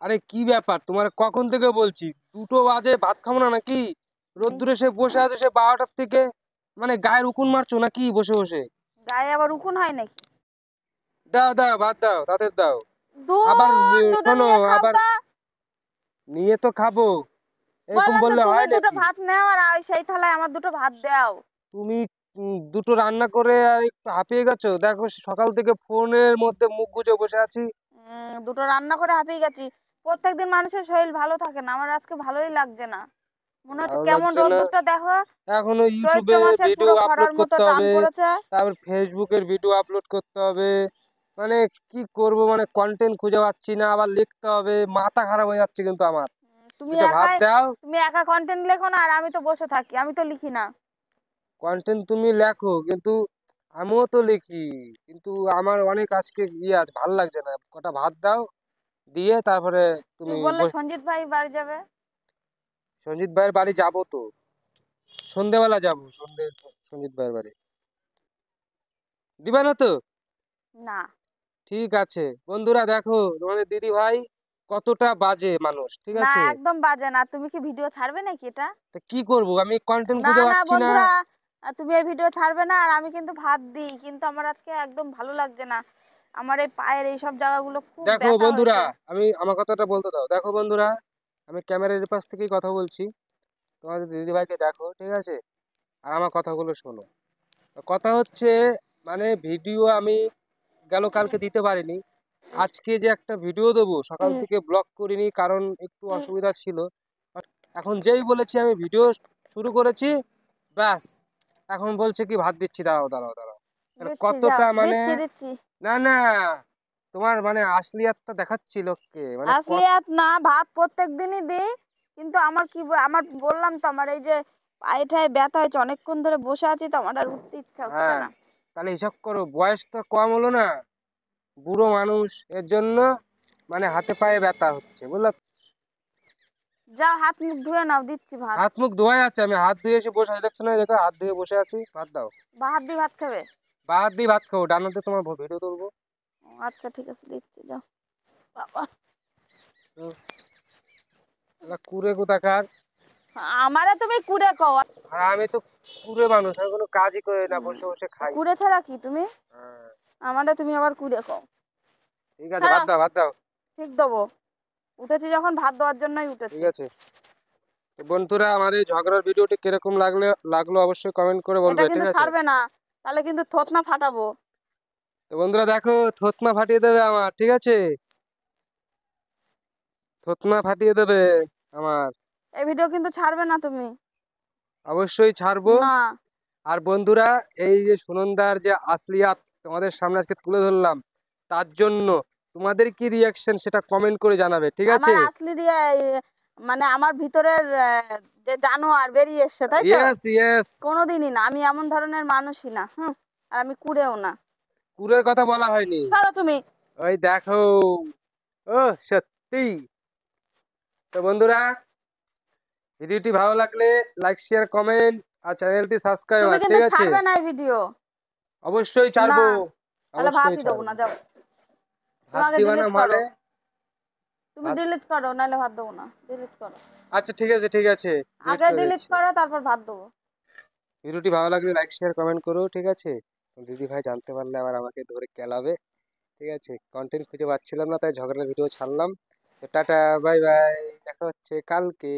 আরে কি ব্যাপার তোমার কখন থেকে বলছি 2টো বাজে ভাত খাবো না নাকি? রোদ্দুরে সে বসে আছে সে 12টার থেকে, মানে গায়ের উকুন মারছো নাকি বসে বসে? গায়ে আবার উকুন হয় নাকি? দাও দাও ভাত দাও, তাদের দাও। আবার দুটো শোনো, নিয়ে খাও আবার তো। নিয়ে তো খাবো, এরকম বললাম তো বললে তুমি হয় দুটো নাকি? ভাত নাও আর সেই থালায় আমার দুটো ভাত দাও। তুমি 2টো রান্না করে আর একটু হাঁপিয়ে গেছো, দেখো সকাল থেকে ফোনের মধ্যে মুখ গুজে বসে আছি। দুটো রান্না করে হাঁপিয়ে গেছি। প্রত্যেকদিন মানুষের শরীর ভালো থাকে না, আমার আজকে ভালোই লাগছে না। মনে হচ্ছে ভালো কেমন লাগছে না? রোদ্দুরটা দেখো। এখনো চৈত্র ইউটিউবে মাসের ভিডিও পুরো আপলোড খরার মতো করতে টান হবে, পড়েছে। তারপর ফেসবুকের ভিডিও আপলোড করতে হবে। মানে কি করব, মানে কন্টেন্ট খুঁজে পাচ্ছি না, আবার লিখতে হবে, মাথা খারাপ হয়ে যাচ্ছে কিন্তু আমার। তুমি দুটো ভাত একাই দাও। তুমি একা কন্টেন্ট লেখো না, আর আমি তো বসে থাকি, আমি তো লিখি না। কন্টেন্ট তুমি লেখো কিন্তু আমিও তো লিখি, কিন্তু আমার অনেক আজকে আছে, ভালো লাগছে না। কটা ভাত দাও, দিয়ে তারপরে তুমি তুমি বললে সঞ্জিত ভাই বাড়ি যাবে। সঞ্জিত ভাইয়ের বাড়ি যাবো তো, সন্ধেবেলা যাবো, সঞ্জিত ভাইয়ের বাড়ি। দিবা না তো? না ঠিক আছে বন্ধুরা, দেখো তোমাদের দিদি ভাই কতটা বাজে মানুষ, ঠিক না, আছে? একদম বাজে না। তুমি কি ভিডিও ছাড়বে নাকি এটা? তা কি করব, আমি কন্টেন্ট না খুঁজে না পাচ্ছি না। বন্ধুরা, তুমি এই ভিডিও ছাড়বে না। আর আমি কিন্তু ভাত দিই, কিন্তু আমার আজকে একদম ভালো লাগছে না। আমার এই পায়ের এই সব জায়গাগুলো খুব দেখো ব্যথা বন্ধুরা, হয়েছে। আমি আমার কথাটা বলতে দাও। দেখো বন্ধুরা, আমি ক্যামেরার পাশ থেকেই কথা বলছি, তোমাদের দিদি ভাইকে দেখো, ঠিক আছে? আর আমার কথাগুলো শোনো। কথা হচ্ছে, মানে ভিডিও আমি কালকে দিতে পারিনি। আজকে যে একটা ভিডিও দেবো, সকাল থেকে ব্লগ করিনি কারণ একটু অসুবিধা ছিল। এখন যেই বলেছি আমি ভিডিও শুরু করেছি, ব্যাস এখন বলছে কি ভাত দিচ্ছি, দাঁড়াও দাঁড়াও দাঁড়াও। মানে দিচ্ছি, যাও, কতটা মানে, দিচ্ছি দিচ্ছি। না না, তোমার মানে আসলিয়াতটা দেখাচ্ছি লোককে, মানে আসলে আর না, ভাত প্রত্যেক দিনই দিই। কিন্তু আমার আমার বললাম তো, আমার এই যে পায়েটায় ব্যথা হয়েছে, অনেকক্ষণ ধরে বসে আছি তো, আমার আর উঠতে ইচ্ছা হচ্ছে হ্যাঁ, না। তাহলে হিসাব করো, বয়স তো কম হলো না, বুড়ো মানুষ, এর জন্য মানে হাতে পায়ে ব্যথা হচ্ছে, বুঝলা? যাও, হাত মুখ ধুয়ে নাও, দিচ্ছি ভাত। হাত মুখ ধোয়াই আছে, আমি হাত ধুয়ে এসে বসে আছি, দেখছো না? দেখো হাত ধুয়ে বসে আছি, ভাত দাও। বা হাত দিয়ে ভাত খাবে? বা হাত দিয়ে ভাত খাবো, ডানাতে তোমার ভিডিও তুলবো। আচ্ছা ঠিক আছে, দিচ্ছি, যাও। বাবা, কুড়ে কোথাকার। আমারে তুমি কুড়ে কও। আর আমি তো কুড়ে মানুষ, আমি কোনো কাজই করি না, বসে বসে খাই। কুড়ে ছাড়া কি তুমি? হ্যাঁ, আমারে তুমি আবার কুড়ে কও। ঠিক আছে, ভাত ছাড়া, দাও ভাত দাও। ঠিক দেবো। উঠেছি যখন ভাত দেওয়ার জন্যই ঠিক উঠেছি। আছে। তো বন্ধুরা, আমার এই ঝগড়ার ভিডিওটি কিরকম লাগলো অবশ্যই কমেন্ট করে এটা বলবে, ঠিক কিন্তু আছে? ছাড়বে না, তাহলে কিন্তু থতনা ফাটাবো। তো বন্ধুরা দেখো, থতমা ফাটিয়ে দেবে আমার, ঠিক আছে? থতমা ফাটিয়ে দেবে আমার। এই ভিডিও কিন্তু ছাড়বে না তুমি। অবশ্যই ছাড়বো। না, আর বন্ধুরা, এই যে সুনন্দার যে আসলিয়াত তোমাদের সামনে আজকে তুলে ধরলাম, তার জন্য তোমাদের কি রিয়াকশন সেটা কমেন্ট করে জানাবে, ঠিক আমার আছে? আসলি মানে আমার ভিতরের যে জানোয়ার বেরিয়ে এসছে, তাই তো? Yes yes. কোনোদিনই না, আমি এমন ধরনের মানুষই না। আর আমি কুড়েও না। কুরের কথা বলা হয়নি। ছাড়ো তুমি। ওই দেখো, ও সত্যি। তো বন্ধুরা, ভিডিওটি ভালো লাগলে লাইক শেয়ার কমেন্ট আর চ্যানেলটি তুমি সাবস্ক্রাইবার, কিন্তু ঠিক আছে? ছাড়বে না এই ভিডিও। অবশ্যই না, ছাড়বো, তাহলে অবশ্যই ভাতই দেবো ছাড়বো। না, যাও। ভাত তোমাকে দিবা না ডিলিট করো। মানে? তুমি ভাত, ডিলিট করো, নাহলে ভাত দেবো না, ডিলিট করো। আচ্ছা ঠিক আছে ঠিক আছে, ডিলিট আগে করে ডিলিট দিচ্ছি। করো, তারপর ভাত দেবো। ভিডিওটি ভালো লাগলে লাইক শেয়ার কমেন্ট করো, ঠিক আছে? দিদি ভাই জানতে পারলে আবার আমাকে ধরে কেলাবে, ঠিক আছে? কন্টেন্ট খুঁজে পাচ্ছিলাম না, তাই ঝগড়ার ভিডিও ছাড়লাম। তো টাটা, বাই বাই, দেখা হচ্ছে কালকে।